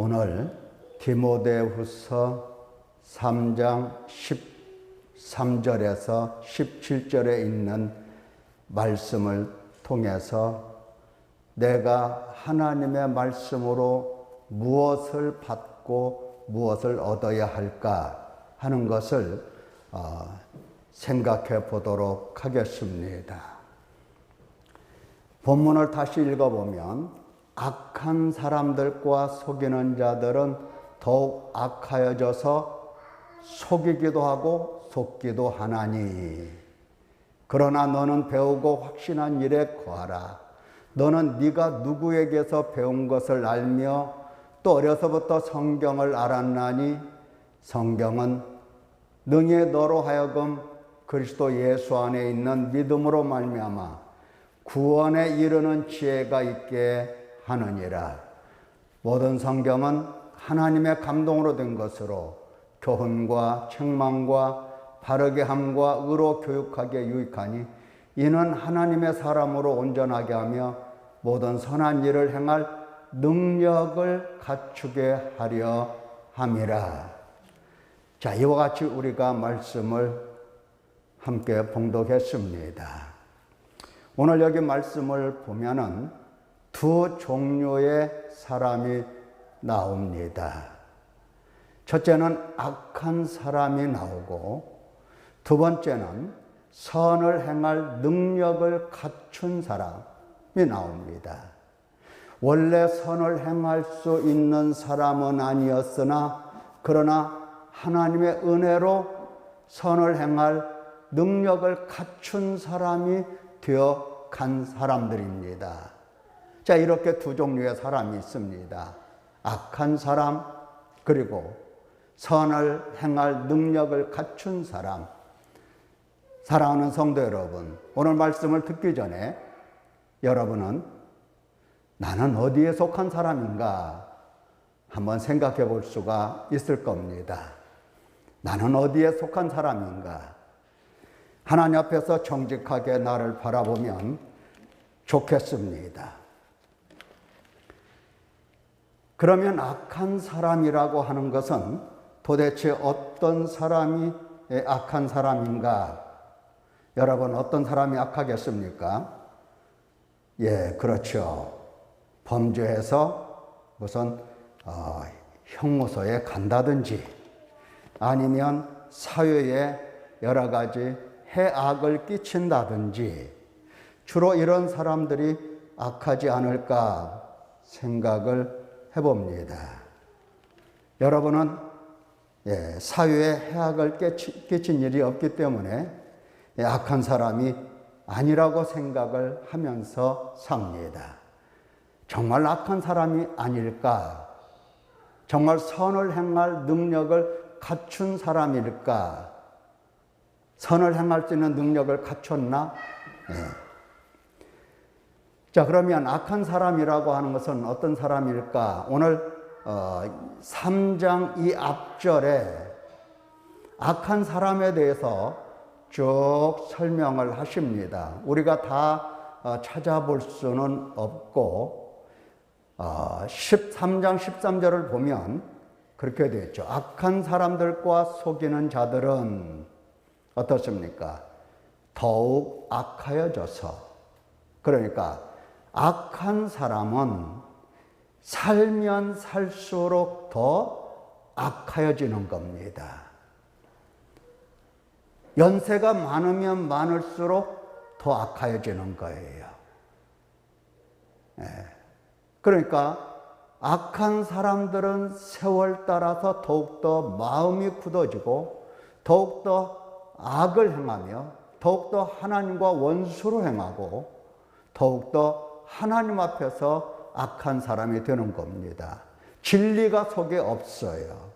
오늘 디모데후서 3장 13절에서 17절에 있는 말씀을 통해서 내가 하나님의 말씀으로 무엇을 받고 무엇을 얻어야 할까 하는 것을 생각해 보도록 하겠습니다. 본문을 다시 읽어보면 악한 사람들과 속이는 자들은 더욱 악하여져서 속이기도 하고 속기도 하나니 그러나 너는 배우고 확신한 일에 거하라. 너는 네가 누구에게서 배운 것을 알며 또 어려서부터 성경을 알았나니 성경은 능히 너로 하여금 그리스도 예수 안에 있는 믿음으로 말미암아 구원에 이르는 지혜가 있게 하느니라. 모든 성경은 하나님의 감동으로 된 것으로 교훈과 책망과 바르게 함과 의로 교육하기에 유익하니 이는 하나님의 사람으로 온전하게 하며 모든 선한 일을 행할 능력을 갖추게 하려 함이라. 자, 이와 같이 우리가 말씀을 함께 봉독했습니다. 오늘 여기 말씀을 보면은 두 종류의 사람이 나옵니다. 첫째는 악한 사람이 나오고 두 번째는 선을 행할 능력을 갖춘 사람이 나옵니다. 원래 선을 행할 수 있는 사람은 아니었으나 그러나 하나님의 은혜로 선을 행할 능력을 갖춘 사람이 되어 간 사람들입니다. 자, 이렇게 두 종류의 사람이 있습니다. 악한 사람 그리고 선을 행할 능력을 갖춘 사람. 사랑하는 성도 여러분, 오늘 말씀을 듣기 전에 여러분은 나는 어디에 속한 사람인가 한번 생각해 볼 수가 있을 겁니다. 나는 어디에 속한 사람인가? 하나님 앞에서 정직하게 나를 바라보면 좋겠습니다. 그러면 악한 사람이라고 하는 것은 도대체 어떤 사람이 악한 사람인가? 여러분, 어떤 사람이 악하겠습니까? 예, 그렇죠. 범죄해서 무슨 형무소에 간다든지 아니면 사회에 여러 가지 해악을 끼친다든지 주로 이런 사람들이 악하지 않을까 생각을 해봅니다. 여러분은 사회에 해악을 끼친 일이 없기 때문에 악한 사람이 아니라고 생각을 하면서 삽니다. 정말 악한 사람이 아닐까? 정말 선을 행할 능력을 갖춘 사람일까? 선을 행할 수 있는 능력을 갖췄나? 자, 그러면 악한 사람이라고 하는 것은 어떤 사람일까? 오늘 3장 이 앞절에 악한 사람에 대해서 쭉 설명을 하십니다. 우리가 다 찾아볼 수는 없고 13장 13절을 보면 그렇게 되어 있죠. 악한 사람들과 속이는 자들은 어떻습니까? 더욱 악하여져서. 그러니까 악한 사람은 살면 살수록 더 악하여지는 겁니다. 연세가 많으면 많을수록 더 악하여지는 거예요. 그러니까 악한 사람들은 세월 따라서 더욱더 마음이 굳어지고 더욱더 악을 행하며 더욱더 하나님과 원수로 행하고 더욱더 하나님 앞에서 악한 사람이 되는 겁니다. 진리가 속에 없어요.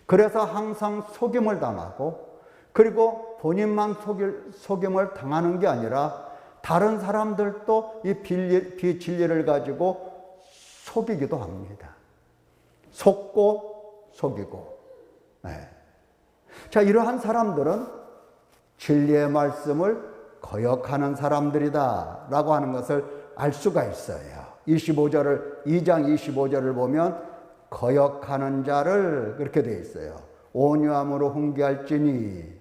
그래서 항상 속임을 당하고 그리고 본인만 속임을 당하는 게 아니라 다른 사람들도 이 비진리를 가지고 속이기도 합니다. 속고 속이고. 자, 이러한 사람들은 진리의 말씀을 거역하는 사람들이다 라고 하는 것을 알 수가 있어요. 2장 25절을 보면 거역하는 자를, 그렇게 되어 있어요. 온유함으로 훈계할지니.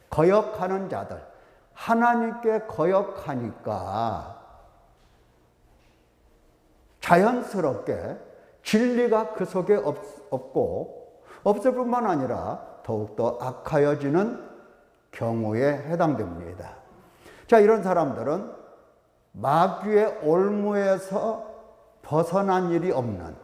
거역하는 자들. 하나님께 거역하니까 자연스럽게 진리가 그 속에 없고, 없을 뿐만 아니라 더욱더 악하여지는 경우에 해당됩니다. 자, 이런 사람들은 마귀의 올무에서 벗어난 일이 없는,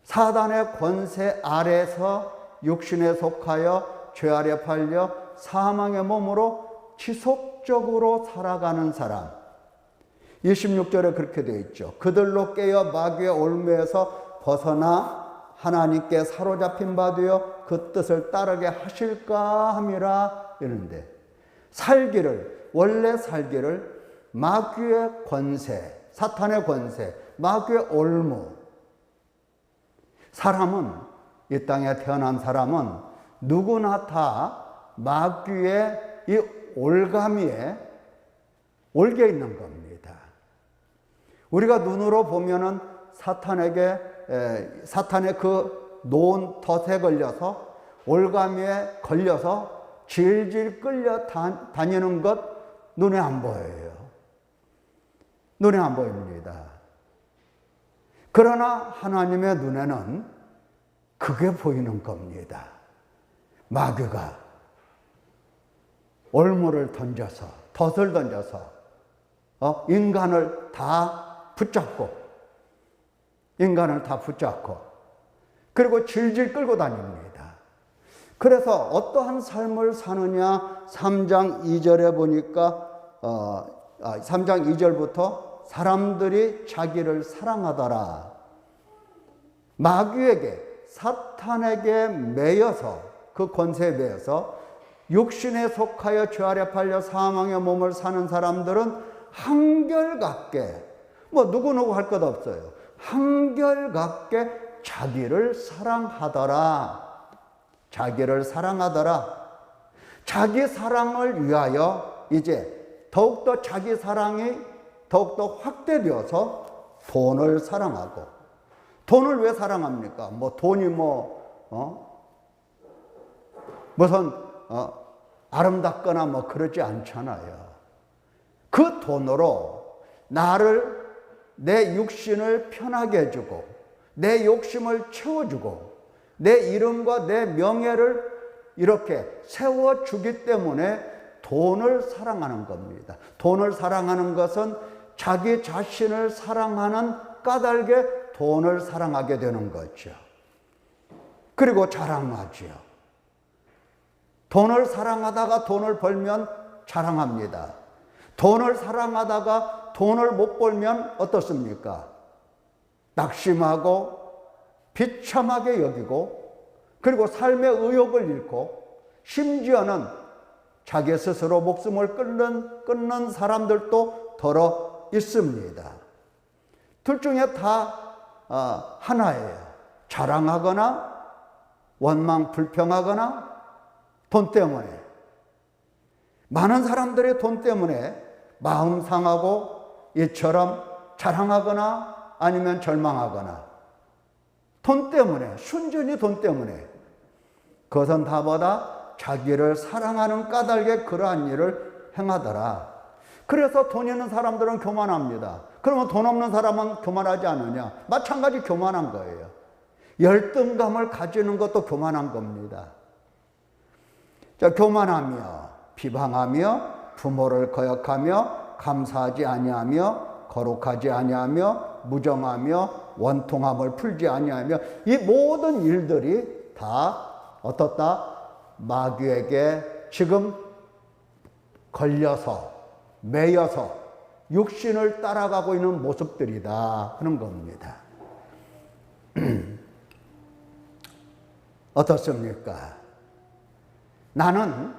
사단의 권세 아래서 육신에 속하여 죄 아래 팔려 사망의 몸으로 지속적으로 살아가는 사람. 26절에 그렇게 되어 있죠. 그들로 깨어 마귀의 올무에서 벗어나 하나님께 사로잡힌 바 되어 그 뜻을 따르게 하실까 함이라 이러는데, 원래 살기를 마귀의 권세, 사탄의 권세, 마귀의 올무. 사람은, 이 땅에 태어난 사람은 누구나 다 마귀의 이 올가미에 올겨 있는 겁니다. 우리가 눈으로 보면은 사탄의 그 노은 덫에 걸려서, 올가미에 걸려서 질질 끌려 다니는 것 눈에 안 보여요. 눈에 안 보입니다. 그러나 하나님의 눈에는 그게 보이는 겁니다. 마귀가 올무를 던져서, 덫을 던져서 인간을 다 붙잡고, 그리고 질질 끌고 다닙니다. 그래서 어떠한 삶을 사느냐, 3장 2절에 보니까 3장 2절부터 사람들이 자기를 사랑하더라. 마귀에게, 사탄에게 매여서, 그 권세에 매여서 육신에 속하여 죄 아래 팔려 사망의 몸을 사는 사람들은 한결같게, 누구누구 할 것 없어요. 한결같게 자기를 사랑하더라. 자기를 사랑하더라. 자기 사랑을 위하여 이제 더욱더 자기 사랑이 더욱더 확대되어서 돈을 사랑하고. 돈을 왜 사랑합니까? 돈이 무슨 아름답거나 그러지 않잖아요. 그 돈으로 내 육신을 편하게 해주고, 내 욕심을 채워주고, 내 이름과 내 명예를 이렇게 세워주기 때문에 돈을 사랑하는 겁니다. 돈을 사랑하는 것은 자기 자신을 사랑하는 까닭에 돈을 사랑하게 되는 거죠. 그리고 자랑하지요. 돈을 사랑하다가 돈을 벌면 자랑합니다. 돈을 사랑하다가 돈을 못 벌면 어떻습니까? 낙심하고 비참하게 여기고, 그리고 삶의 의욕을 잃고, 심지어는 자기 스스로 목숨을 끊는 사람들도 더러 있습니다. 둘 중에 다 하나예요. 자랑하거나 원망 불평하거나 돈 때문에. 많은 사람들이 돈 때문에 마음 상하고 이처럼 자랑하거나 아니면 절망하거나, 돈 때문에, 순전히 돈 때문에. 그것은 다보다 자기를 사랑하는 까닭에 그러한 일을 행하더라. 그래서 돈 있는 사람들은 교만합니다. 그러면 돈 없는 사람은 교만하지 않느냐? 마찬가지 교만한 거예요. 열등감을 가지는 것도 교만한 겁니다. 자, 교만하며 비방하며 부모를 거역하며 감사하지 아니하며 거룩하지 아니하며 무정하며 원통함을 풀지 아니하며, 이 모든 일들이 다 어떻다? 마귀에게 지금 걸려서, 매여서 육신을 따라가고 있는 모습들이다 하는 겁니다. 어떻습니까? 나는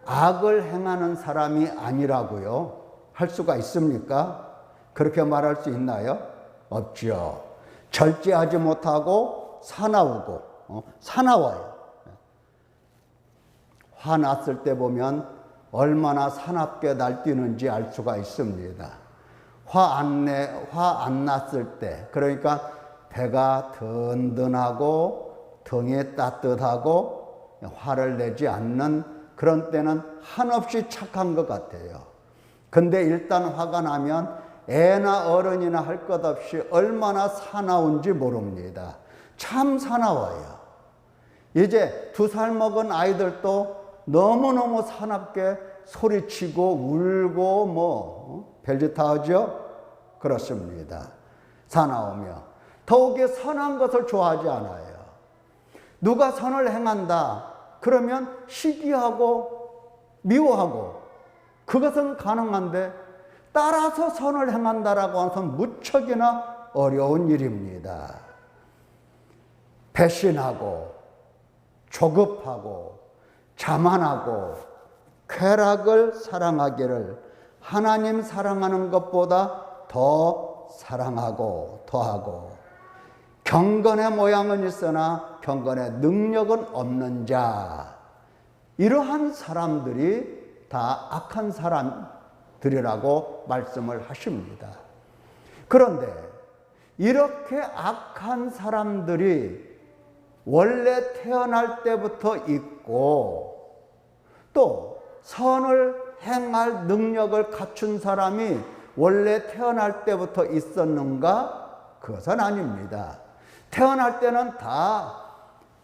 악을 행하는 사람이 아니라고요 할 수가 있습니까? 그렇게 말할 수 있나요? 없죠. 절제하지 못하고 사나워요. 화났을 때 보면 얼마나 사납게 날뛰는지 알 수가 있습니다. 화 안 났을 때, 그러니까 배가 든든하고 등이 따뜻하고 화를 내지 않는 그런 때는 한없이 착한 것 같아요. 근데 일단 화가 나면 애나 어른이나 할 것 없이 얼마나 사나운지 모릅니다. 참 사나워요. 이제 2살 먹은 아이들도 너무너무 사납게 소리치고 울고 별짓 다 하죠? 그렇습니다. 사나우며 더욱이 선한 것을 좋아하지 않아요. 누가 선을 행한다 그러면 시기하고 미워하고 그것은 가능한데 따라서 선을 행한다라고 하는 것은 무척이나 어려운 일입니다. 배신하고 조급하고 자만하고 쾌락을 사랑하기를 하나님 사랑하는 것보다 더 사랑하고 더하고 경건의 모양은 있으나 경건의 능력은 없는 자, 이러한 사람들이 다 악한 사람들이라고 말씀을 하십니다. 그런데 이렇게 악한 사람들이 원래 태어날 때부터 있고 또 선을 행할 능력을 갖춘 사람이 원래 태어날 때부터 있었는가? 그것은 아닙니다. 태어날 때는 다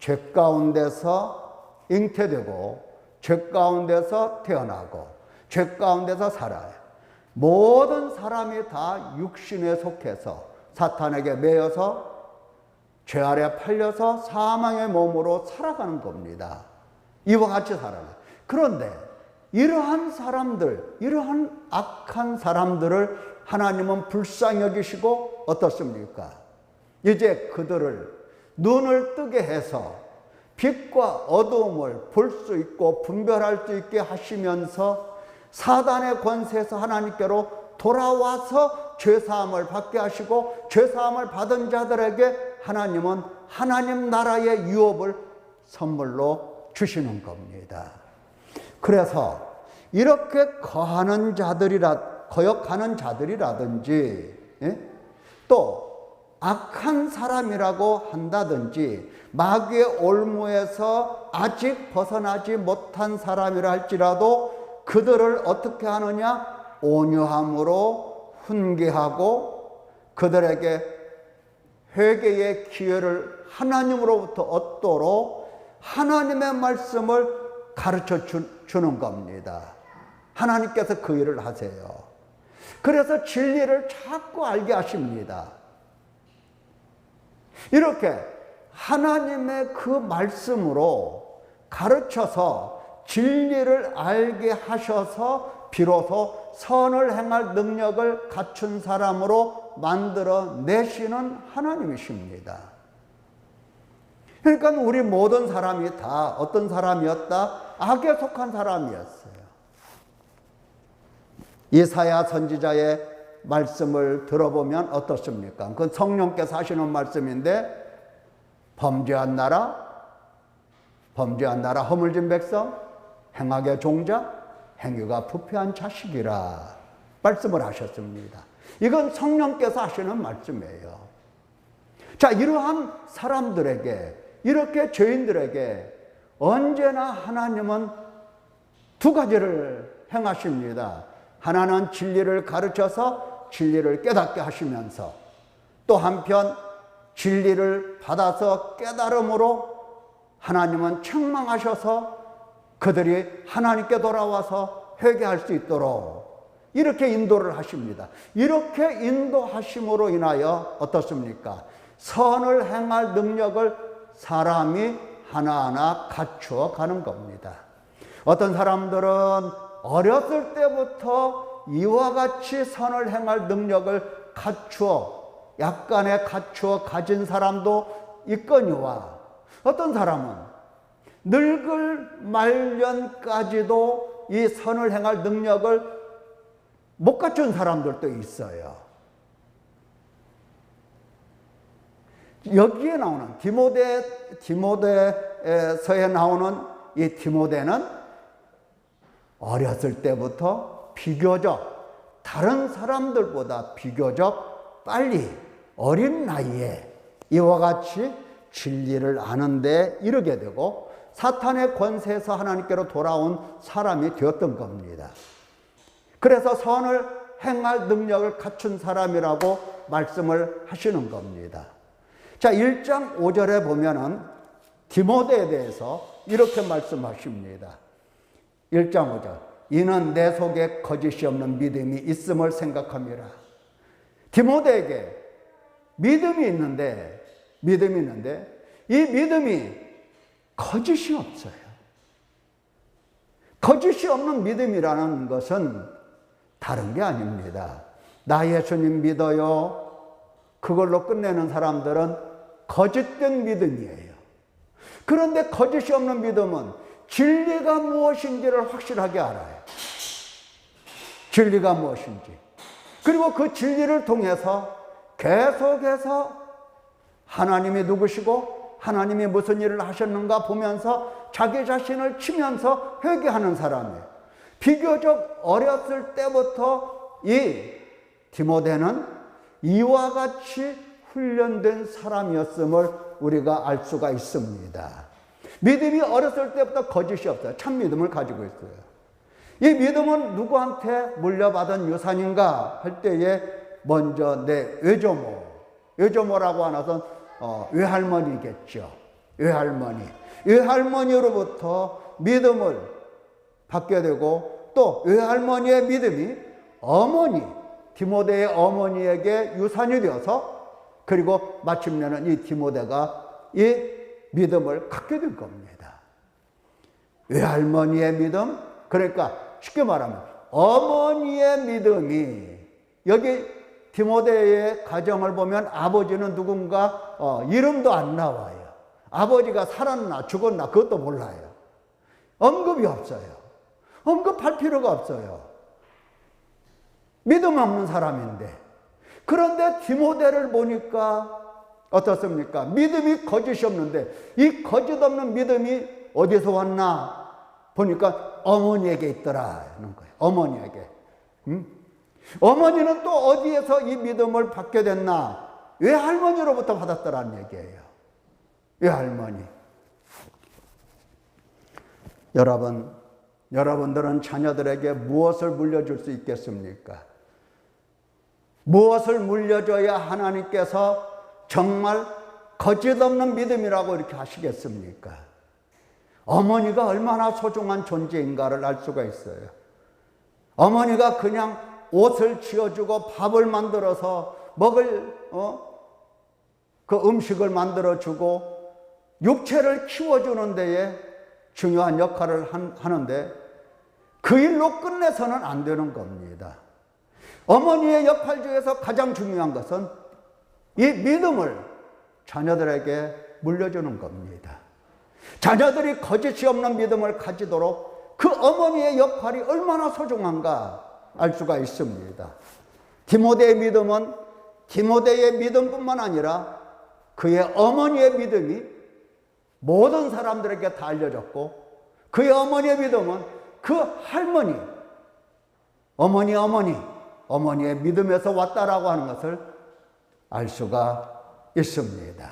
죄 가운데서 잉태되고 죄 가운데서 태어나고 죄 가운데서 살아요. 모든 사람이 다 육신에 속해서 사탄에게 매여서 죄 아래 팔려서 사망의 몸으로 살아가는 겁니다. 이와 같이 살아요. 그런데 이러한 사람들, 이러한 악한 사람들을 하나님은 불쌍히 여기시고 어떻습니까? 이제 그들을 눈을 뜨게 해서 빛과 어두움을 볼 수 있고 분별할 수 있게 하시면서 사단의 권세에서 하나님께로 돌아와서 죄사함을 받게 하시고 죄사함을 받은 자들에게 하나님은 하나님 나라의 유업을 선물로 주시는 겁니다. 그래서 이렇게 거역하는 자들이라든지 또 악한 사람이라고 한다든지 마귀의 올무에서 아직 벗어나지 못한 사람이라 할지라도 그들을 어떻게 하느냐? 온유함으로 훈계하고 그들에게 회개의 기회를 하나님으로부터 얻도록 하나님의 말씀을 가르쳐 주는 겁니다. 하나님께서 그 일을 하세요. 그래서 진리를 자꾸 알게 하십니다. 이렇게 하나님의 그 말씀으로 가르쳐서 진리를 알게 하셔서 비로소 선을 행할 능력을 갖춘 사람으로 만들어 내시는 하나님이십니다. 그러니까 우리 모든 사람이 다 어떤 사람이었다? 악에 속한 사람이었어요. 이사야 선지자의 말씀을 들어보면 어떻습니까? 그건 성령께서 하시는 말씀인데 범죄한 나라 허물진 백성, 행악의 종자, 행위가 부패한 자식이라 말씀을 하셨습니다. 이건 성령께서 하시는 말씀이에요. 자, 이러한 사람들에게, 이렇게 죄인들에게 언제나 하나님은 두 가지를 행하십니다. 하나는 진리를 가르쳐서 진리를 깨닫게 하시면서 또 한편 진리를 받아서 깨달음으로 하나님은 책망하셔서 그들이 하나님께 돌아와서 회개할 수 있도록 이렇게 인도를 하십니다. 이렇게 인도하심으로 인하여 어떻습니까? 선을 행할 능력을 사람이 하나하나 갖추어 가는 겁니다. 어떤 사람들은 어렸을 때부터 이와 같이 선을 행할 능력을 약간의 갖추어 가진 사람도 있거니와 어떤 사람은 늙을 말년까지도 이 선을 행할 능력을 못 갖춘 사람들도 있어요. 여기에 나오는 디모데서에 나오는 이 디모데는 어렸을 때부터 다른 사람들보다 비교적 빨리 어린 나이에 이와 같이 진리를 아는데 이르게 되고 사탄의 권세에서 하나님께로 돌아온 사람이 되었던 겁니다. 그래서 선을 행할 능력을 갖춘 사람이라고 말씀을 하시는 겁니다. 자, 1장 5절에 보면은 디모데에 대해서 이렇게 말씀하십니다. 1장 5절. 이는 내 속에 거짓이 없는 믿음이 있음을 생각함이라. 디모데에게 믿음이 있는데 이 믿음이 거짓이 없어요. 거짓이 없는 믿음이라는 것은 다른 게 아닙니다. 나 예수님 믿어요. 그걸로 끝내는 사람들은 거짓된 믿음이에요. 그런데 거짓이 없는 믿음은 진리가 무엇인지를 확실하게 알아요. 진리가 무엇인지. 그리고 그 진리를 통해서 계속해서 하나님이 누구시고 하나님이 무슨 일을 하셨는가 보면서 자기 자신을 치면서 회개하는 사람이에요. 비교적 어렸을 때부터 이 디모데는 이와 같이 훈련된 사람이었음을 우리가 알 수가 있습니다. 믿음이 어렸을 때부터 거짓이 없어요. 참 믿음을 가지고 있어요. 이 믿음은 누구한테 물려받은 유산인가 할 때에 먼저 내 외조모라고 하는 것은 외할머니겠죠. 외할머니로부터 믿음을 받게 되고 또 외할머니의 믿음이 디모데의 어머니에게 유산이 되어서 그리고 마침내는 이 디모데가 이 믿음을 갖게 된 겁니다. 외할머니의 믿음, 그러니까 쉽게 말하면 어머니의 믿음이, 여기 디모데의 가정을 보면 아버지는 누군가 이름도 안 나와요. 아버지가 살았나 죽었나 그것도 몰라요. 언급이 없어요. 언급할 필요가 없어요. 믿음 없는 사람인데. 그런데 디모데를 보니까 어떻습니까? 믿음이 거짓이 없는데 이 거짓 없는 믿음이 어디서 왔나 보니까 어머니에게 있더라 하는 거예요. 어머니에게. 어머니는 또 어디에서 이 믿음을 받게 됐나? 외할머니로부터 받았더라는 얘기예요. 외할머니. 여러분들은 자녀들에게 무엇을 물려줄 수 있겠습니까? 무엇을 물려줘야 하나님께서 정말 거짓 없는 믿음이라고 이렇게 하시겠습니까? 어머니가 얼마나 소중한 존재인가를 알 수가 있어요. 어머니가 그냥 옷을 지어주고 밥을 만들어서 먹을 그 음식을 만들어주고 육체를 키워주는 데에 중요한 역할을 하는데 그 일로 끝내서는 안 되는 겁니다. 어머니의 역할 중에서 가장 중요한 것은 이 믿음을 자녀들에게 물려주는 겁니다. 자녀들이 거짓이 없는 믿음을 가지도록 그 어머니의 역할이 얼마나 소중한가 알 수가 있습니다. 디모데의 믿음은 디모데의 믿음뿐만 아니라 그의 어머니의 믿음이 모든 사람들에게 다 알려졌고 그의 어머니의 믿음은 그 할머니, 어머니의 믿음에서 왔다라고 하는 것을 알 수가 있습니다.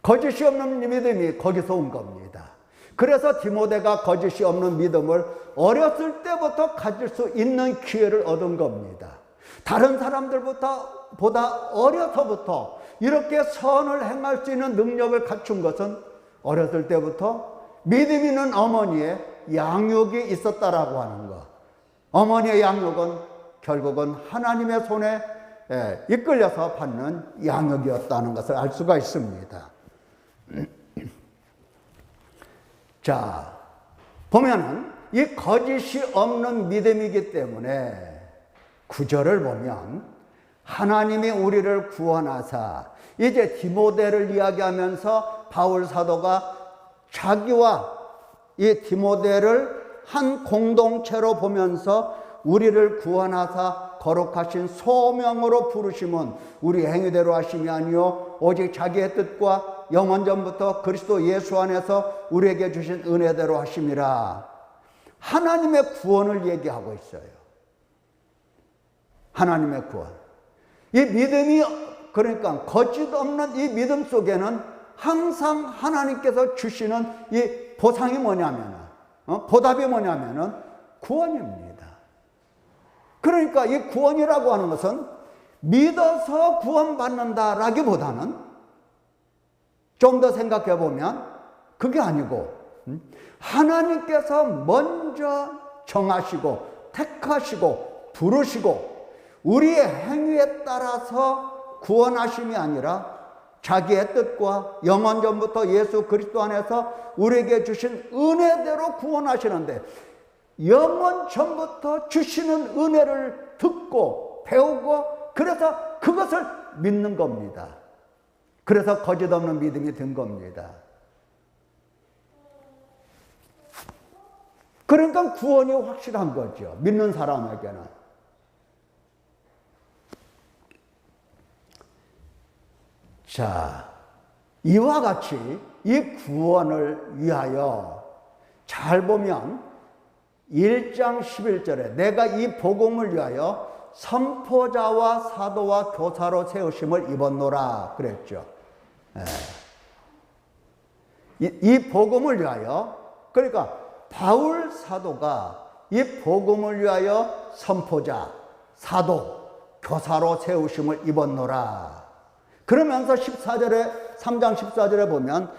거짓이 없는 믿음이 거기서 온 겁니다. 그래서 디모데가 거짓이 없는 믿음을 어렸을 때부터 가질 수 있는 기회를 얻은 겁니다. 다른 사람들보다 어려서부터 이렇게 선을 행할 수 있는 능력을 갖춘 것은 어렸을 때부터 믿음 있는 어머니의 양육이 있었다라고 하는 것. 어머니의 양육은 결국은 하나님의 손에 이끌려서 받는 양육이었다는 것을 알 수가 있습니다. 자, 보면은 이 거짓이 없는 믿음이기 때문에 구절을 보면 하나님이 우리를 구원하사, 이제 디모데를 이야기하면서 바울 사도가 자기와 이 디모데를 한 공동체로 보면서 우리를 구원하사 거룩하신 소명으로 부르심은 우리 행위대로 하심이 아니요 오직 자기의 뜻과 영원 전부터 그리스도 예수 안에서 우리에게 주신 은혜대로 하심이라. 하나님의 구원을 얘기하고 있어요. 하나님의 구원. 이 믿음이 그러니까 거짓 없는 이 믿음 속에는 항상 하나님께서 주시는 이 보상이 뭐냐면, 보답이 뭐냐면은 구원입니다. 그러니까 이 구원이라고 하는 것은 믿어서 구원받는다라기보다는 좀 더 생각해 보면 그게 아니고 하나님께서 먼저 정하시고 택하시고 부르시고 우리의 행위에 따라서 구원하심이 아니라 자기의 뜻과 영원전부터 예수 그리스도 안에서 우리에게 주신 은혜대로 구원하시는데, 영원전부터 주시는 은혜를 듣고 배우고 그래서 그것을 믿는 겁니다. 그래서 거짓 없는 믿음이 된 겁니다. 그러니까 구원이 확실한 거죠. 믿는 사람에게는. 자, 이와 같이 이 구원을 위하여 잘 보면 1장 11절에 내가 이 복음을 위하여 선포자와 사도와 교사로 세우심을 입었노라 그랬죠. 이 복음을 위하여, 그러니까 바울 사도가 이 복음을 위하여 선포자, 사도, 교사로 세우심을 입었노라. 그러면서 3장 14절에 보면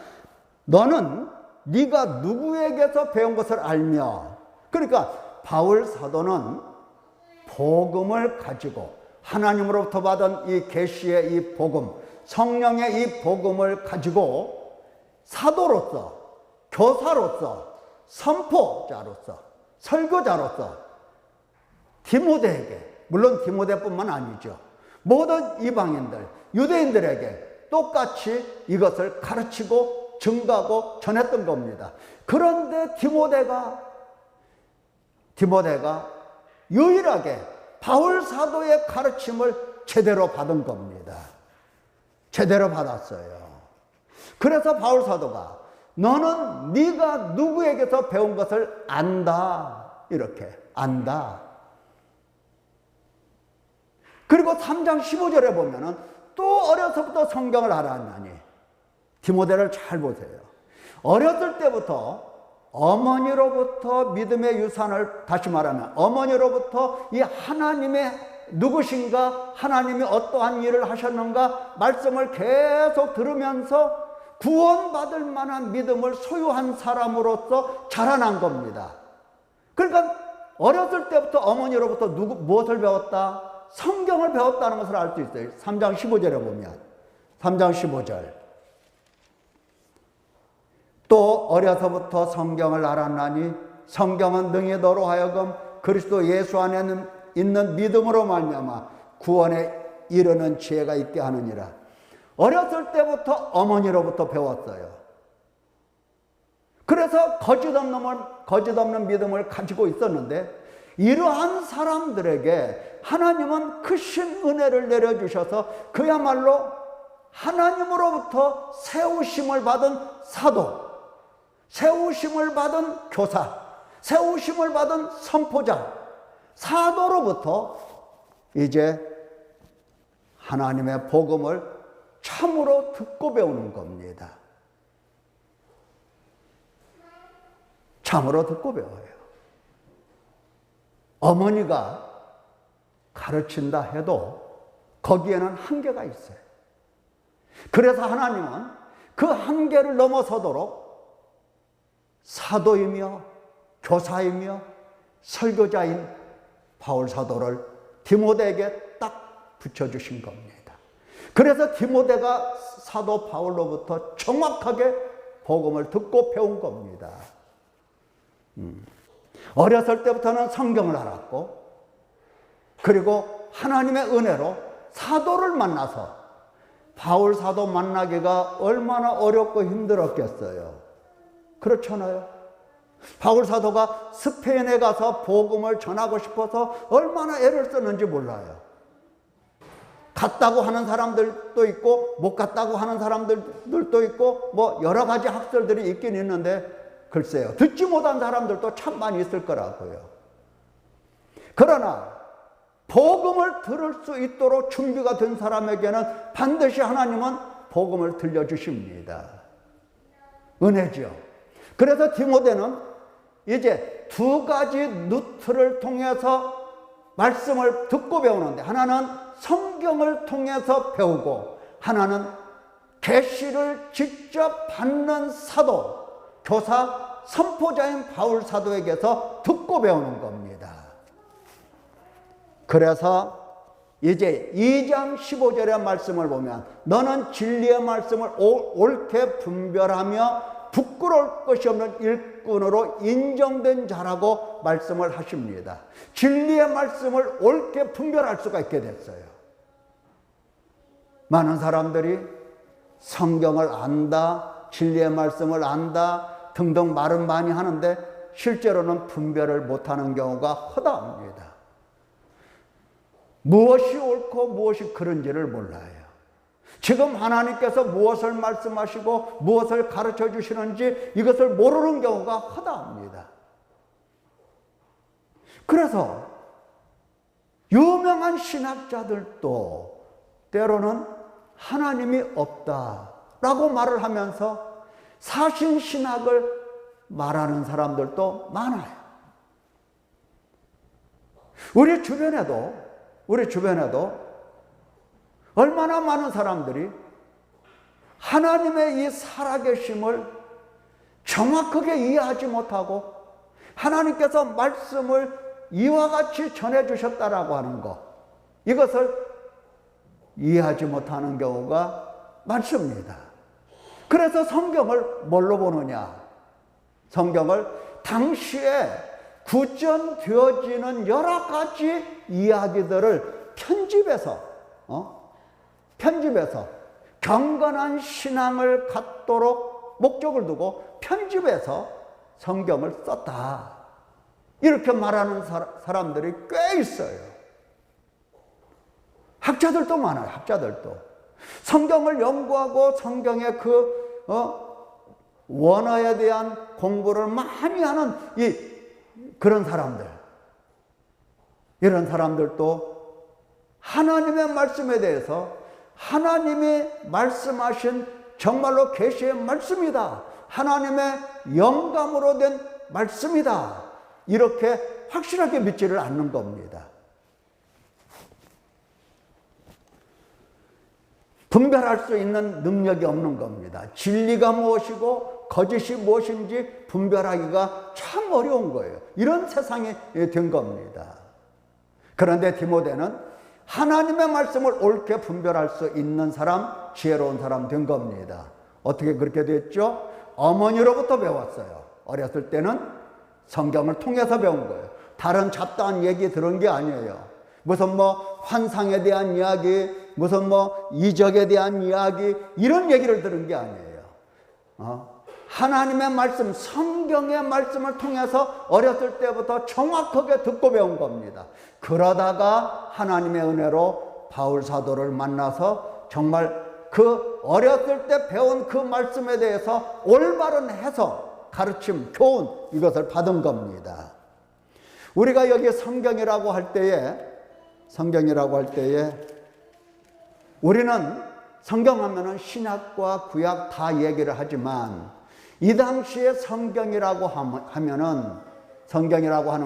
너는 네가 누구에게서 배운 것을 알며, 그러니까 바울 사도는 복음을 가지고 하나님으로부터 받은 이 계시의 이 복음, 성령의 이 복음을 가지고 사도로서, 교사로서, 선포자로서, 설교자로서 디모데에게, 물론 디모데뿐만 아니죠, 모든 이방인들, 유대인들에게 똑같이 이것을 가르치고 증거하고 전했던 겁니다. 그런데 디모데가 유일하게 바울 사도의 가르침을 제대로 받은 겁니다. 제대로 받았어요. 그래서 바울 사도가 너는 네가 누구에게서 배운 것을 안다, 이렇게 안다. 그리고 3장 15절에 보면은 또 어려서부터 성경을 알았나니, 디모데를 잘 보세요. 어렸을 때부터 어머니로부터 믿음의 유산을, 다시 말하면 어머니로부터 이 하나님의 누구신가, 하나님이 어떠한 일을 하셨는가 말씀을 계속 들으면서 구원받을 만한 믿음을 소유한 사람으로서 자라난 겁니다. 그러니까 어렸을 때부터 어머니로부터 무엇을 배웠다? 성경을 배웠다는 것을 알 수 있어요. 3장 15절에 보면, 3장 15절. 또 어려서부터 성경을 알았나니 성경은 능히 너로 하여금 그리스도 예수 안에 있는 믿음으로 말미암아 구원에 이르는 지혜가 있게 하느니라. 어렸을 때부터 어머니로부터 배웠어요. 그래서 거짓 없는 믿음을 가지고 있었는데, 이러한 사람들에게 하나님은 크신 은혜를 내려주셔서 그야말로 하나님으로부터 세우심을 받은 사도, 세우심을 받은 교사, 세우심을 받은 선포자, 사도로부터 이제 하나님의 복음을 참으로 듣고 배우는 겁니다. 참으로 듣고 배워요. 어머니가 가르친다 해도 거기에는 한계가 있어요. 그래서 하나님은 그 한계를 넘어서도록 사도이며 교사이며 설교자인 바울 사도를 디모데에게 딱 붙여주신 겁니다. 그래서 디모데가 사도 바울로부터 정확하게 복음을 듣고 배운 겁니다. 어렸을 때부터는 성경을 알았고, 그리고 하나님의 은혜로 사도를 만나서, 바울 사도 만나기가 얼마나 어렵고 힘들었겠어요. 그렇잖아요. 바울 사도가 스페인에 가서 복음을 전하고 싶어서 얼마나 애를 썼는지 몰라요. 갔다고 하는 사람들도 있고 못 갔다고 하는 사람들도 있고 뭐 여러 가지 학설들이 있긴 있는데, 글쎄요, 듣지 못한 사람들도 참 많이 있을 거라고요. 그러나 복음을 들을 수 있도록 준비가 된 사람에게는 반드시 하나님은 복음을 들려주십니다. 은혜죠. 그래서 디모데는 이제 두 가지 루트를 통해서 말씀을 듣고 배우는데, 하나는 성경을 통해서 배우고, 하나는 계시를 직접 받는 사도, 교사, 선포자인 바울 사도에게서 듣고 배우는 겁니다. 그래서 이제 2장 15절의 말씀을 보면, 너는 진리의 말씀을 옳게 분별하며 부끄러울 것이 없는 일꾼으로 인정된 자라고 말씀을 하십니다. 진리의 말씀을 옳게 분별할 수가 있게 됐어요. 많은 사람들이 성경을 안다, 진리의 말씀을 안다 등등 말은 많이 하는데 실제로는 분별을 못하는 경우가 허다합니다. 무엇이 옳고 무엇이 그른지를 몰라요. 지금 하나님께서 무엇을 말씀하시고 무엇을 가르쳐 주시는지 이것을 모르는 경우가 허다합니다. 그래서 유명한 신학자들도 때로는 하나님이 없다라고 말을 하면서 사신신학을 말하는 사람들도 많아요. 우리 주변에도 얼마나 많은 사람들이 하나님의 이 살아계심을 정확하게 이해하지 못하고 하나님께서 말씀을 이와 같이 전해주셨다라고 하는 것, 이것을 이해하지 못하는 경우가 많습니다. 그래서 성경을 뭘로 보느냐? 성경을 당시에 구전되어지는 여러 가지 이야기들을 편집해서 경건한 신앙을 갖도록 목적을 두고 편집해서 성경을 썼다, 이렇게 말하는 사람들이 꽤 있어요. 학자들도 많아요. 학자들도 성경을 연구하고 성경의 그 원어에 대한 공부를 많이 하는 그런 사람들, 이런 사람들도 하나님의 말씀에 대해서 하나님이 말씀하신 정말로 계시의 말씀이다, 하나님의 영감으로 된 말씀이다, 이렇게 확실하게 믿지를 않는 겁니다. 분별할 수 있는 능력이 없는 겁니다. 진리가 무엇이고 거짓이 무엇인지 분별하기가 참 어려운 거예요. 이런 세상이 된 겁니다. 그런데 디모데는 하나님의 말씀을 옳게 분별할 수 있는 사람, 지혜로운 사람 된 겁니다. 어떻게 그렇게 됐죠? 어머니로부터 배웠어요. 어렸을 때는 성경을 통해서 배운 거예요. 다른 잡다한 얘기 들은 게 아니에요. 무슨 환상에 대한 이야기, 무슨 이적에 대한 이야기, 이런 얘기를 들은 게 아니에요. 하나님의 말씀, 성경의 말씀을 통해서 어렸을 때부터 정확하게 듣고 배운 겁니다. 그러다가 하나님의 은혜로 바울 사도를 만나서 정말 그 어렸을 때 배운 그 말씀에 대해서 올바른 해석, 가르침, 교훈, 이것을 받은 겁니다. 우리가 여기 성경이라고 할 때에 우리는 성경 하면은 신약과 구약 다 얘기를 하지만 이 당시에 성경이라고 하는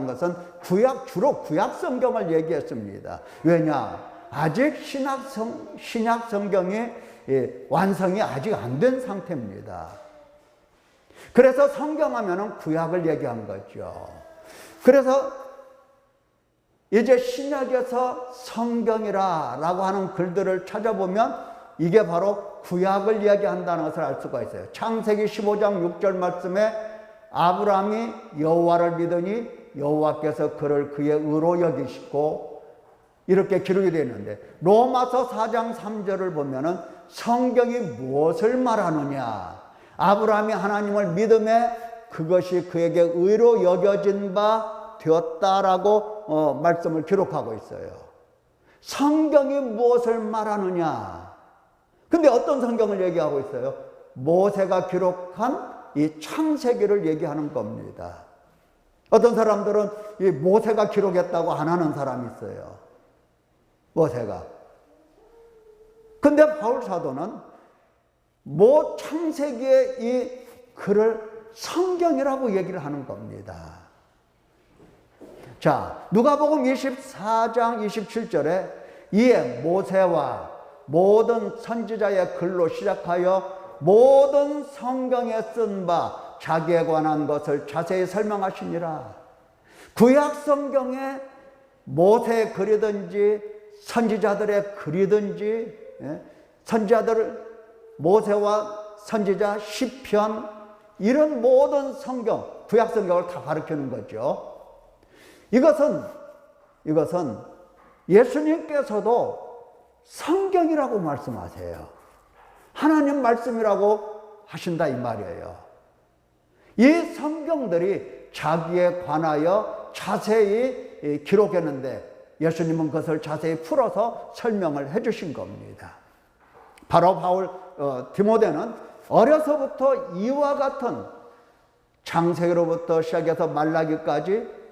것은 주로 구약 성경을 얘기했습니다. 왜냐? 아직 신약 성경이 완성이 아직 안 된 상태입니다. 그래서 성경 하면은 구약을 얘기한 거죠. 그래서 이제 신약에서 성경이라고 하는 글들을 찾아보면 이게 바로 구약을 이야기한다는 것을 알 수가 있어요. 창세기 15장 6절 말씀에 아브라함이 여호와를 믿으니 여호와께서 그를 그의 의로 여기시고, 이렇게 기록이 되어 있는데, 로마서 4장 3절을 보면은 성경이 무엇을 말하느냐? 아브라함이 하나님을 믿음에 그것이 그에게 의로 여겨진 바 되었다라고 말씀을 기록하고 있어요. 성경이 무엇을 말하느냐? 근데 어떤 성경을 얘기하고 있어요? 모세가 기록한 이 창세기를 얘기하는 겁니다. 어떤 사람들은 이 모세가 기록했다고 안 하는 사람이 있어요. 모세가. 근데 바울 사도는 창세기의 이 글을 성경이라고 얘기를 하는 겁니다. 자, 누가복음 24장 27절에 이에 모세와 모든 선지자의 글로 시작하여 모든 성경에 쓴 바 자기에 관한 것을 자세히 설명하시니라. 구약 성경에 모세의 글이든지 선지자들의 글이든지, 선지자들 모세와 선지자 시편, 이런 모든 성경, 구약 성경을 다 가르치는 거죠. 이것은 예수님께서도 성경이라고 말씀하세요. 하나님 말씀이라고 하신다 이 말이에요. 이 성경들이 자기에 관하여 자세히 기록했는데 예수님은 그것을 자세히 풀어서 설명을 해주신 겁니다. 바로 디모데는 어려서부터 이와 같은 창세기로부터 시작해서 말라기까지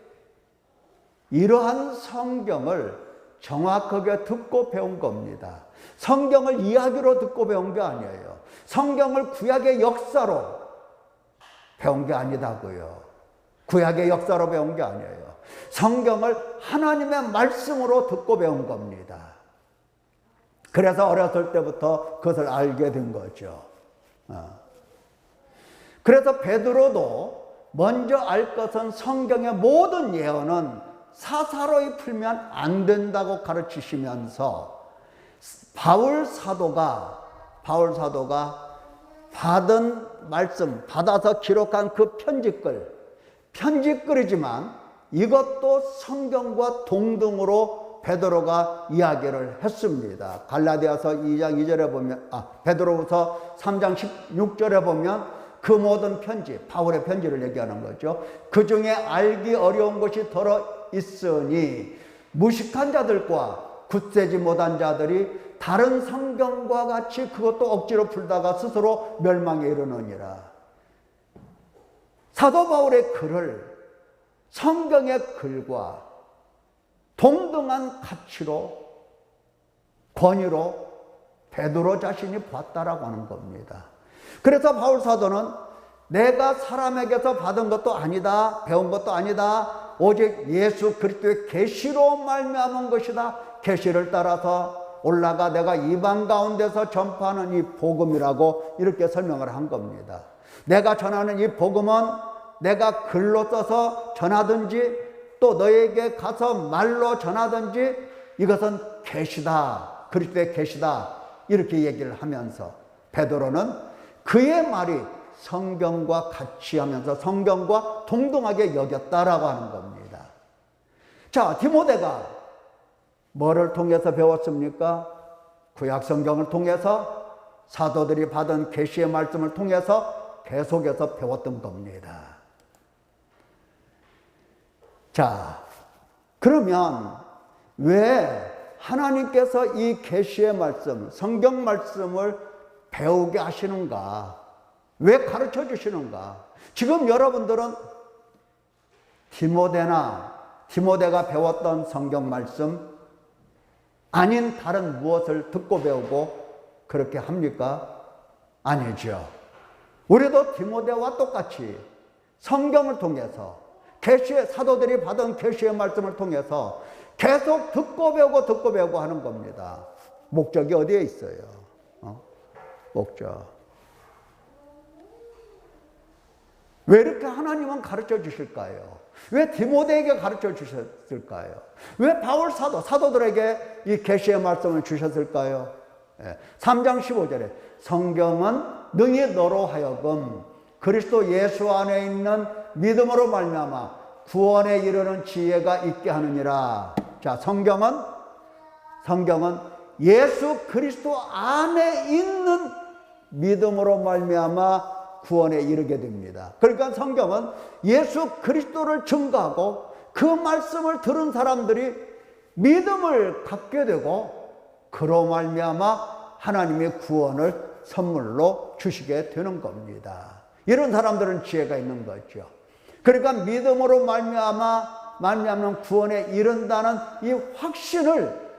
이러한 성경을 정확하게 듣고 배운 겁니다. 성경을 이야기로 듣고 배운 게 아니에요. 성경을 구약의 역사로 배운 게 아니다고요. 구약의 역사로 배운 게 아니에요. 성경을 하나님의 말씀으로 듣고 배운 겁니다. 그래서 어렸을 때부터 그것을 알게 된 거죠. 그래서 베드로도 먼저 알 것은 성경의 모든 예언은 사사로이 풀면 안 된다고 가르치시면서 바울 사도가 받은 말씀, 받아서 기록한 그 편지글이지만 이것도 성경과 동등으로 베드로가 이야기를 했습니다. 갈라디아서 2장 2절에 보면, 베드로후서 3장 16절에 보면 그 모든 편지, 바울의 편지를 얘기하는 거죠. 그 중에 알기 어려운 것이 더러 있으니 무식한 자들과 굳세지 못한 자들이 다른 성경과 같이 그것도 억지로 풀다가 스스로 멸망에 이르느니라. 사도 바울의 글을 성경의 글과 동등한 가치로, 권위로 베드로 자신이 봤다라고 하는 겁니다. 그래서 바울 사도는 내가 사람에게서 받은 것도 아니다, 배운 것도 아니다, 오직 예수 그리스도의 계시로 말미암은 것이다. 계시를 따라서 올라가 내가 이방 가운데서 전파하는 이 복음이라고 이렇게 설명을 한 겁니다. 내가 전하는 이 복음은 내가 글로 써서 전하든지 또 너에게 가서 말로 전하든지 이것은 계시다, 그리스도의 계시다, 이렇게 얘기를 하면서 베드로는 그의 말이 성경과 같이 하면서 성경과 동등하게 여겼다라고 하는 겁니다. 자, 디모데가 뭐를 통해서 배웠습니까? 구약 성경을 통해서, 사도들이 받은 계시의 말씀을 통해서 계속해서 배웠던 겁니다. 자, 그러면 왜 하나님께서 이 계시의 말씀, 성경 말씀을 배우게 하시는가? 왜 가르쳐 주시는가? 지금 여러분들은 디모데가 배웠던 성경 말씀 아닌 다른 무엇을 듣고 배우고 그렇게 합니까? 아니죠. 우리도 디모데와 똑같이 성경을 통해서 계시의 사도들이 받은 계시의 말씀을 통해서 계속 듣고 배우고 하는 겁니다. 목적이 어디에 있어요? 목적. 왜 이렇게 하나님은 가르쳐 주실까요? 왜 디모데에게 가르쳐 주셨을까요? 왜 바울 사도들에게 이 계시의 말씀을 주셨을까요? 3장 15절에 성경은 능히 너로 하여금 그리스도 예수 안에 있는 믿음으로 말미암아 구원에 이르는 지혜가 있게 하느니라. 자, 성경은 예수 그리스도 안에 있는 믿음으로 말미암아 구원에 이르게 됩니다. 그러니까 성경은 예수 그리스도를 증거하고 그 말씀을 들은 사람들이 믿음을 갖게 되고 그로 말미암아 하나님의 구원을 선물로 주시게 되는 겁니다. 이런 사람들은 지혜가 있는 거죠. 그러니까 믿음으로 말미암는 구원에 이른다는 이 확신을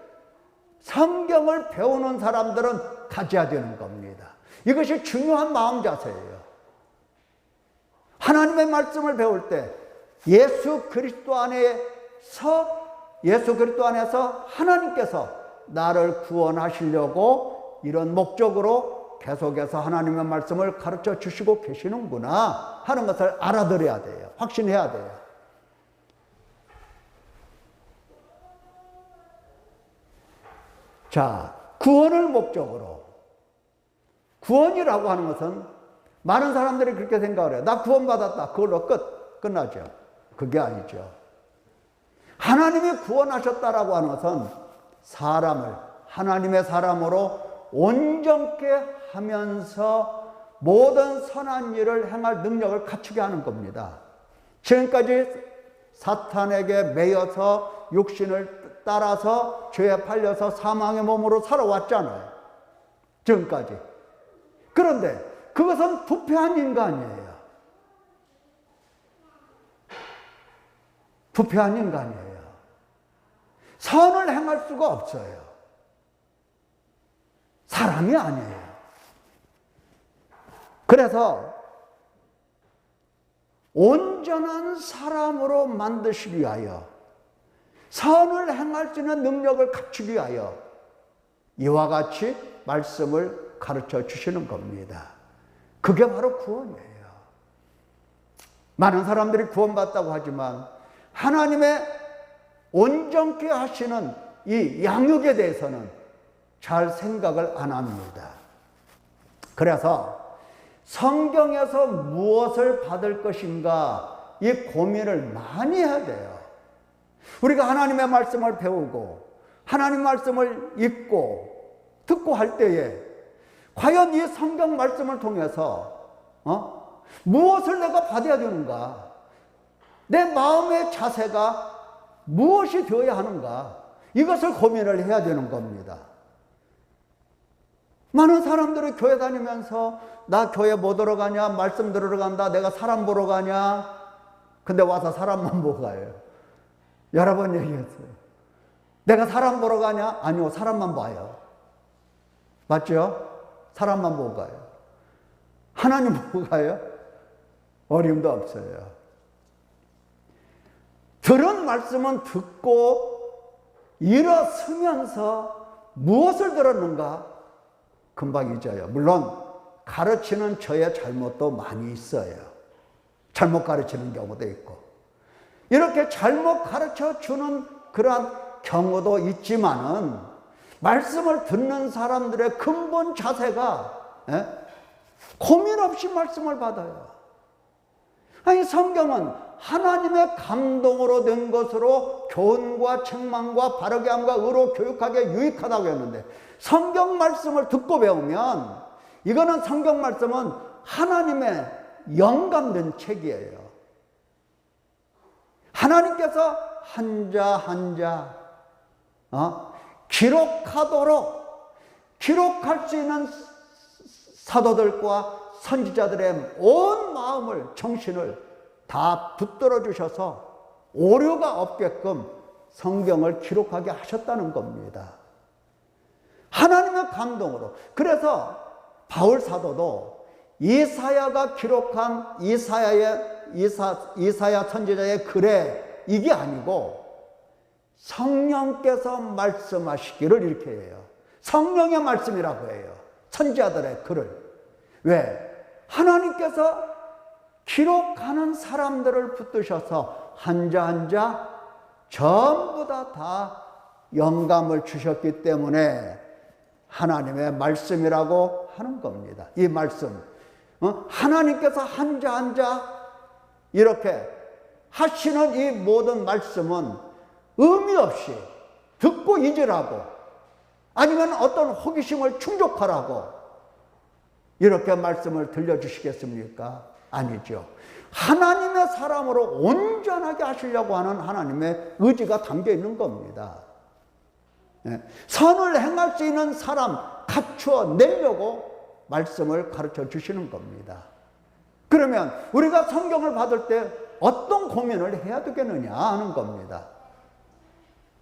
성경을 배우는 사람들은 가져야 되는 겁니다. 이것이 중요한 마음 자세예요. 하나님의 말씀을 배울 때 예수 그리스도 안에서 하나님께서 나를 구원하시려고 이런 목적으로 계속해서 하나님의 말씀을 가르쳐 주시고 계시는구나 하는 것을 알아들어야 돼요. 확신해야 돼요. 자, 구원을 목적으로. 구원이라고 하는 것은 많은 사람들이 그렇게 생각을 해요. 나 구원받았다. 그걸로 끝나죠. 그게 아니죠. 하나님이 구원하셨다라고 하는 것은 사람을 하나님의 사람으로 온전케 하면서 모든 선한 일을 행할 능력을 갖추게 하는 겁니다. 지금까지 사탄에게 매여서 육신을 따라서 죄에 팔려서 사망의 몸으로 살아왔잖아요. 지금까지. 그런데 그것은 부패한 인간이에요. 부패한 인간이에요. 선을 행할 수가 없어요. 사람이 아니에요. 그래서 온전한 사람으로 만드시기 위하여 선을 행할 수 있는 능력을 갖추기 위하여 이와 같이 말씀을 가르쳐 주시는 겁니다. 그게 바로 구원이에요. 많은 사람들이 구원받다고 하지만 하나님의 온전케 하시는 이 양육에 대해서는 잘 생각을 안 합니다. 그래서 성경에서 무엇을 받을 것인가 이 고민을 많이 해야 돼요. 우리가 하나님의 말씀을 배우고 하나님 말씀을 읽고 듣고 할 때에 과연 이 성경 말씀을 통해서 무엇을 내가 받아야 되는가? 내 마음의 자세가 무엇이 되어야 하는가? 이것을 고민을 해야 되는 겁니다. 많은 사람들이 교회 다니면서 나 교회 못 들어 가냐? 말씀 들으러 간다. 내가 사람 보러 가냐? 근데 와서 사람만 보고 가요. 여러 번 얘기했어요. 내가 사람 보러 가냐? 아니요, 사람만 봐요. 맞죠? 사람만 보고 가요. 하나님 보고 가요? 어림도 없어요. 들은 말씀은 듣고 일어서면서 무엇을 들었는가? 금방 잊어요. 물론 가르치는 저의 잘못도 많이 있어요. 잘못 가르치는 경우도 있고. 이렇게 잘못 가르쳐 주는 그러한 경우도 있지만은 말씀을 듣는 사람들의 근본 자세가 고민 없이 말씀을 받아요. 아니, 성경은 하나님의 감동으로 된 것으로 교훈과 책망과 바르게 함과 의로 교육하기에 유익하다고 했는데 성경 말씀을 듣고 배우면 이거는 성경 말씀은 하나님의 영감된 책이에요. 하나님께서 한자 한자 기록할 수 있는 사도들과 선지자들의 온 마음을 정신을 다 붙들어 주셔서 오류가 없게끔 성경을 기록하게 하셨다는 겁니다. 하나님의 감동으로. 그래서 바울 사도도 이사야가 기록한 이사야 선지자의 글에 이게 아니고 성령께서 말씀하시기를 이렇게 해요. 성령의 말씀이라고 해요. 선지자들의 글을. 왜? 하나님께서 기록하는 사람들을 붙드셔서 한자 한자 전부 다 영감을 주셨기 때문에 하나님의 말씀이라고 하는 겁니다. 이 말씀. 하나님께서 한자 한자 이렇게 하시는 이 모든 말씀은 의미 없이 듣고 잊으라고 아니면 어떤 호기심을 충족하라고 이렇게 말씀을 들려주시겠습니까? 아니죠. 하나님의 사람으로 온전하게 하시려고 하는 하나님의 의지가 담겨 있는 겁니다. 선을 행할 수 있는 사람 갖추어 내려고 말씀을 가르쳐 주시는 겁니다. 그러면 우리가 성경을 받을 때 어떤 고민을 해야 되겠느냐 하는 겁니다.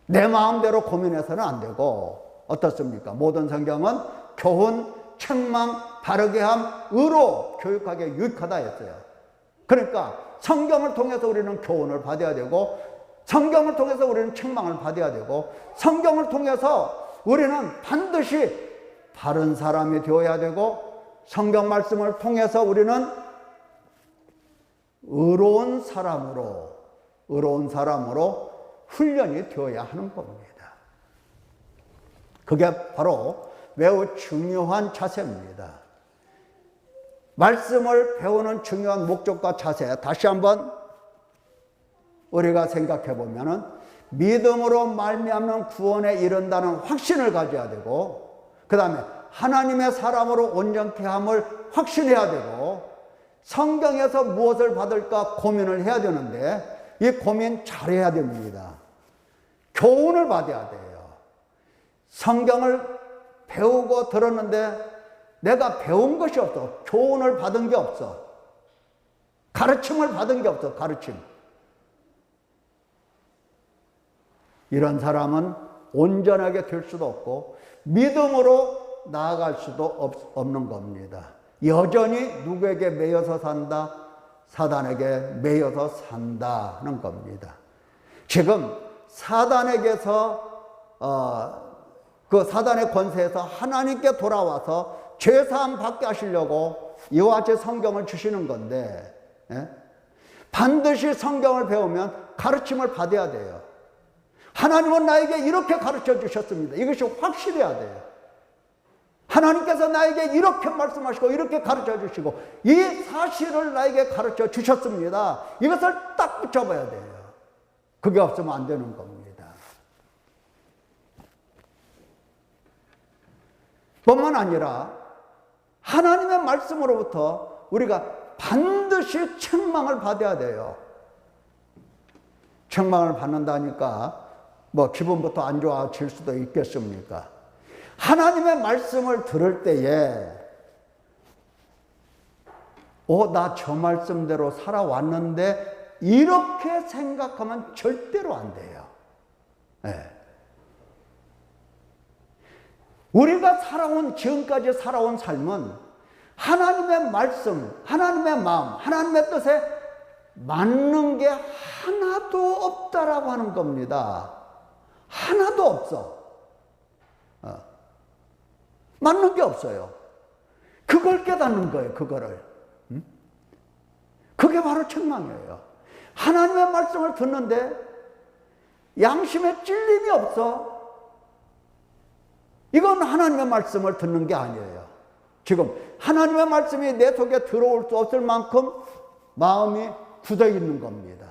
내 마음대로 고민해서는 안 되고 어떻습니까? 모든 성경은 교훈, 책망, 바르게 함, 의로 교육하게 유익하다 했어요. 그러니까 성경을 통해서 우리는 교훈을 받아야 되고, 성경을 통해서 우리는 책망을 받아야 되고, 성경을 통해서 우리는 반드시 바른 사람이 되어야 되고, 성경 말씀을 통해서 우리는 의로운 사람으로 훈련이 되어야 하는 겁니다. 그게 바로 매우 중요한 자세입니다. 말씀을 배우는 중요한 목적과 자세, 다시 한번 우리가 생각해 보면은, 믿음으로 말미암는 구원에 이른다는 확신을 가져야 되고, 그 다음에 하나님의 사람으로 온전케 함을 확신해야 되고, 성경에서 무엇을 받을까 고민을 해야 되는데, 이 고민 잘해야 됩니다. 교훈을 받아야 돼요. 성경을 배우고 들었는데 내가 배운 것이 없어. 교훈을 받은 게 없어. 가르침을 받은 게 없어. 가르침. 이런 사람은 온전하게 될 수도 없고 믿음으로 나아갈 수도 없는 겁니다. 여전히 누구에게 매여서 산다? 사단에게 매여서 산다는 겁니다. 지금 사단에게서 그 사단의 권세에서 하나님께 돌아와서 죄사함 받게 하시려고 이와 같이 성경을 주시는 건데, 반드시 성경을 배우면 가르침을 받아야 돼요. 하나님은 나에게 이렇게 가르쳐 주셨습니다. 이것이 확실해야 돼요. 하나님께서 나에게 이렇게 말씀하시고 이렇게 가르쳐 주시고 이 사실을 나에게 가르쳐 주셨습니다. 이것을 딱 붙잡아야 돼요. 그게 없으면 안 되는 겁니다. 뿐만 아니라 하나님의 말씀으로부터 우리가 반드시 책망을 받아야 돼요. 책망을 받는다니까 뭐 기분부터 안 좋아질 수도 있겠습니까? 하나님의 말씀을 들을 때에 나 저 말씀대로 살아왔는데 이렇게 생각하면 절대로 안 돼요. 네. 우리가 지금까지 살아온 삶은 하나님의 말씀, 하나님의 마음, 하나님의 뜻에 맞는 게 하나도 없다라고 하는 겁니다. 하나도 없어. 맞는 게 없어요. 그걸 깨닫는 거예요, 그거를. 그게 바로 책망이에요. 하나님의 말씀을 듣는데 양심에 찔림이 없어. 이건 하나님의 말씀을 듣는 게 아니에요. 지금 하나님의 말씀이 내 속에 들어올 수 없을 만큼 마음이 굳어 있는 겁니다.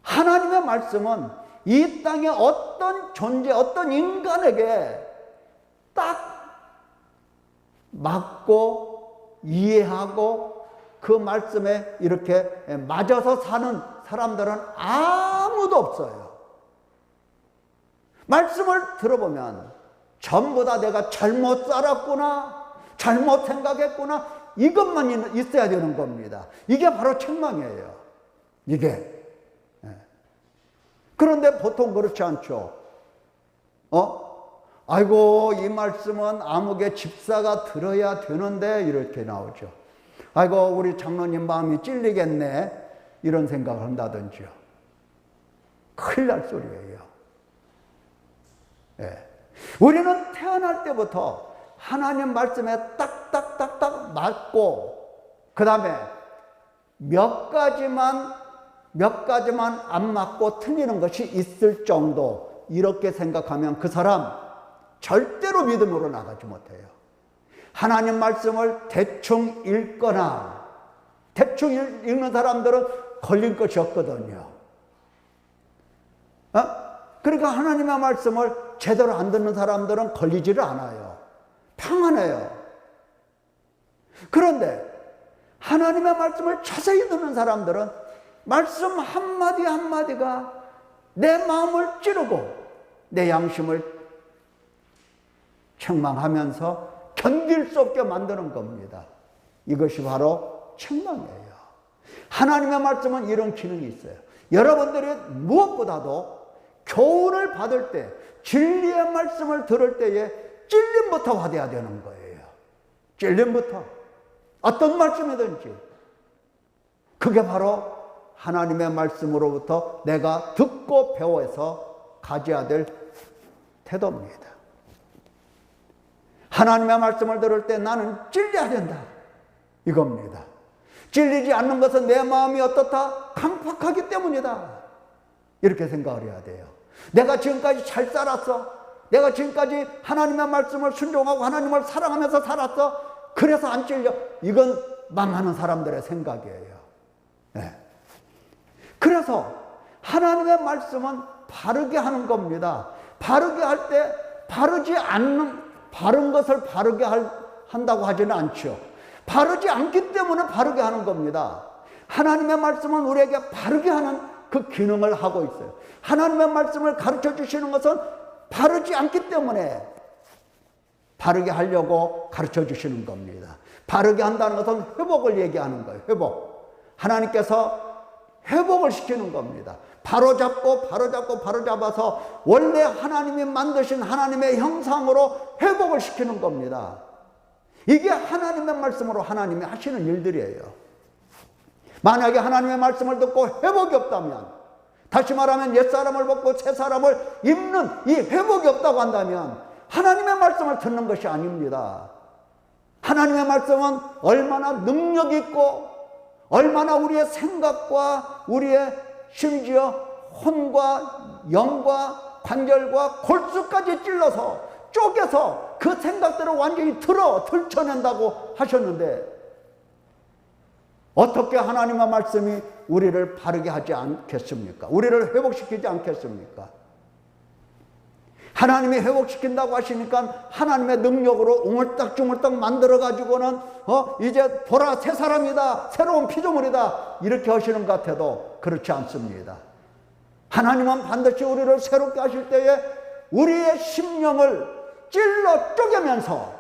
하나님의 말씀은 이 땅에 어떤 존재, 어떤 인간에게 딱 맞고 이해하고 그 말씀에 이렇게 맞아서 사는 사람들은 아무도 없어요. 말씀을 들어보면 전부 다 내가 잘못 살았구나, 잘못 생각했구나, 이것만 있어야 되는 겁니다. 이게 바로 책망이에요. 이게. 그런데 보통 그렇지 않죠. 아이고, 이 말씀은 아무개 집사가 들어야 되는데, 이렇게 나오죠. 아이고, 우리 장로님 마음이 찔리겠네, 이런 생각을 한다든지요. 큰일 날 소리예요. 우리는 태어날 때부터 하나님 말씀에 딱딱딱딱 맞고, 그 다음에 몇 가지만 안 맞고 틀리는 것이 있을 정도, 이렇게 생각하면 그 사람 절대로 믿음으로 나가지 못해요. 하나님 말씀을 대충 읽거나, 대충 읽는 사람들은 걸릴 것이 없거든요. 그러니까 하나님의 말씀을 제대로 안 듣는 사람들은 걸리지를 않아요. 평안해요. 그런데 하나님의 말씀을 자세히 듣는 사람들은 말씀 한마디 한마디가 내 마음을 찌르고 내 양심을 책망하면서 견딜 수 없게 만드는 겁니다. 이것이 바로 책망이에요. 하나님의 말씀은 이런 기능이 있어요. 여러분들이 무엇보다도 교훈을 받을 때, 진리의 말씀을 들을 때에 찔림부터 받아야 되는 거예요. 찔림부터. 어떤 말씀이든지. 그게 바로 하나님의 말씀으로부터 내가 듣고 배워서 가져야 될 태도입니다. 하나님의 말씀을 들을 때 나는 찔려야 된다. 이겁니다. 찔리지 않는 것은 내 마음이 어떻다? 강팍하기 때문이다. 이렇게 생각을 해야 돼요. 내가 지금까지 잘 살았어. 내가 지금까지 하나님의 말씀을 순종하고 하나님을 사랑하면서 살았어. 그래서 안 찔려. 이건 망하는 사람들의 생각이에요. 네. 그래서 하나님의 말씀은 바르게 하는 겁니다. 바르게 할 때 바르지 않는, 바른 것을 바르게 한다고 하지는 않죠. 바르지 않기 때문에 바르게 하는 겁니다. 하나님의 말씀은 우리에게 바르게 하는 그 기능을 하고 있어요. 하나님의 말씀을 가르쳐 주시는 것은 바르지 않기 때문에 바르게 하려고 가르쳐 주시는 겁니다. 바르게 한다는 것은 회복을 얘기하는 거예요. 회복. 하나님께서 회복을 시키는 겁니다. 바로잡고 바로잡아서 원래 하나님이 만드신 하나님의 형상으로 회복을 시키는 겁니다. 이게 하나님의 말씀으로 하나님이 하시는 일들이에요. 만약에 하나님의 말씀을 듣고 회복이 없다면, 다시 말하면 옛사람을 벗고 새사람을 입는 이 회복이 없다고 한다면 하나님의 말씀을 듣는 것이 아닙니다. 하나님의 말씀은 얼마나 능력 있고 얼마나 우리의 생각과 우리의 심지어 혼과 영과 관절과 골수까지 찔러서 쪼개서 그 생각들을 완전히 들춰낸다고 하셨는데, 어떻게 하나님의 말씀이 우리를 바르게 하지 않겠습니까? 우리를 회복시키지 않겠습니까? 하나님이 회복시킨다고 하시니까 하나님의 능력으로 우물딱주물딱 만들어가지고는 이제 보라 새 사람이다, 새로운 피조물이다, 이렇게 하시는 것 같아도 그렇지 않습니다. 하나님은 반드시 우리를 새롭게 하실 때에 우리의 심령을 찔러 쪼개면서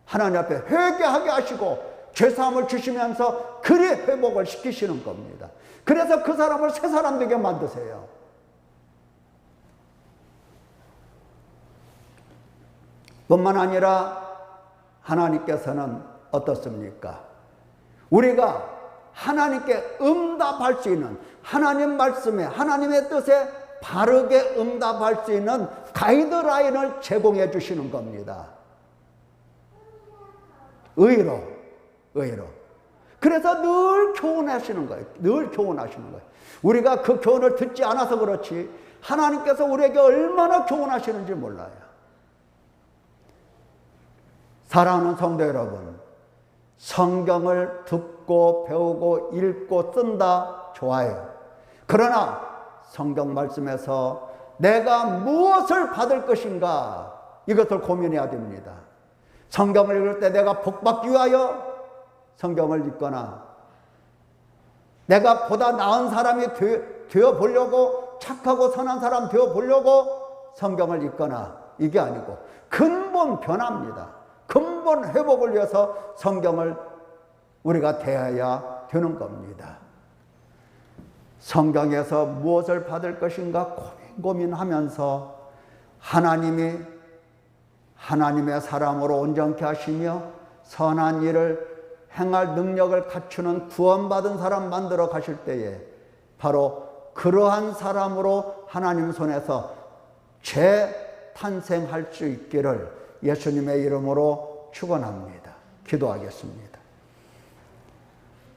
하나님 앞에 회개하게 하시고 죄사함을 주시면서 그리 회복을 시키시는 겁니다. 그래서 그 사람을 새 사람 되게 만드세요. 뿐만 아니라 하나님께서는 어떻습니까? 우리가 하나님께 응답할 수 있는, 하나님 말씀에, 하나님의 뜻에 바르게 응답할 수 있는 가이드라인을 제공해 주시는 겁니다. 의로. 그래서 늘 교훈하시는 거예요. 늘 교훈하시는 거예요. 우리가 그 교훈을 듣지 않아서 그렇지 하나님께서 우리에게 얼마나 교훈하시는지 몰라요. 사랑하는 성도 여러분, 성경을 듣고 배우고 읽고 쓴다 좋아요. 그러나 성경 말씀에서 내가 무엇을 받을 것인가, 이것을 고민해야 됩니다. 성경을 읽을 때 내가 복받기 위하여 성경을 읽거나, 내가 보다 나은 사람이 되어 보려고, 착하고 선한 사람 되어 보려고 성경을 읽거나, 이게 아니고 근본 변화입니다. 근본 회복을 위해서 성경을 우리가 대해야 되는 겁니다. 성경에서 무엇을 받을 것인가 고민하면서 하나님이 하나님의 사람으로 온전케 하시며 선한 일을 행할 능력을 갖추는 구원받은 사람 만들어 가실 때에 바로 그러한 사람으로 하나님 손에서 재탄생할 수 있기를 예수님의 이름으로 축원합니다. 기도하겠습니다.